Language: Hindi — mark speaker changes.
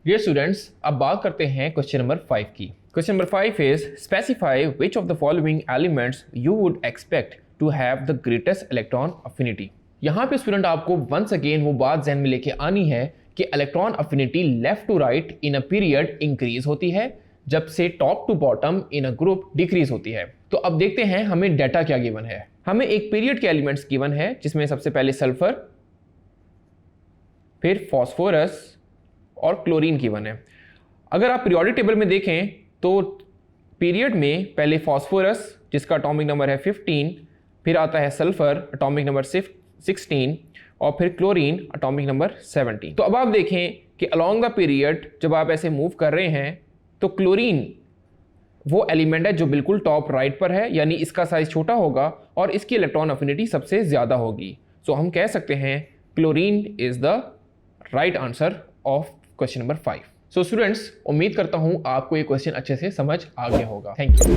Speaker 1: डियर स्टूडेंट्स, अब बात करते हैं क्वेश्चन नंबर 5 की। Question number 5 is specify which of the following elements you would expect to have the greatest electron affinity. यहाँ पे स्टूडेंट आपको वंस अगेन वो बात ध्यान में लेके आनी है कि electron affinity left to right in a period increase होती है जब से top to bottom in a group decrease होती है। तो अब देखते हैं हमें डाटा क्या गिवन है। हमें एक पीरियड के एलिमेंट्स गिवन है जिसमें सबसे पहले सल्फर, फिर फॉस्फोरस और क्लोरीन गिवन है। अगर आप पीरियोडिक टेबल में देखें तो पीरियड में पहले फॉस्फोरस जिसका एटॉमिक नंबर है 15, फिर आता है सल्फर एटॉमिक नंबर 16 और फिर क्लोरीन एटॉमिक नंबर 17। तो अब आप देखें कि अलोंग द पीरियड जब आप ऐसे मूव कर रहे हैं तो क्लोरीन वो एलिमेंट है जो बिल्कुल टॉप राइट पर है, यानी इसका साइज छोटा होगा और इसकी इलेक्ट्रॉन अफिनिटी सबसे ज़्यादा होगी। सो हम कह सकते हैं chlorine is the right answer of question number 5। So students, उम्मीद करता हूँ आपको ये क्वेश्चन अच्छे से समझ आ गया होगा। Thank you.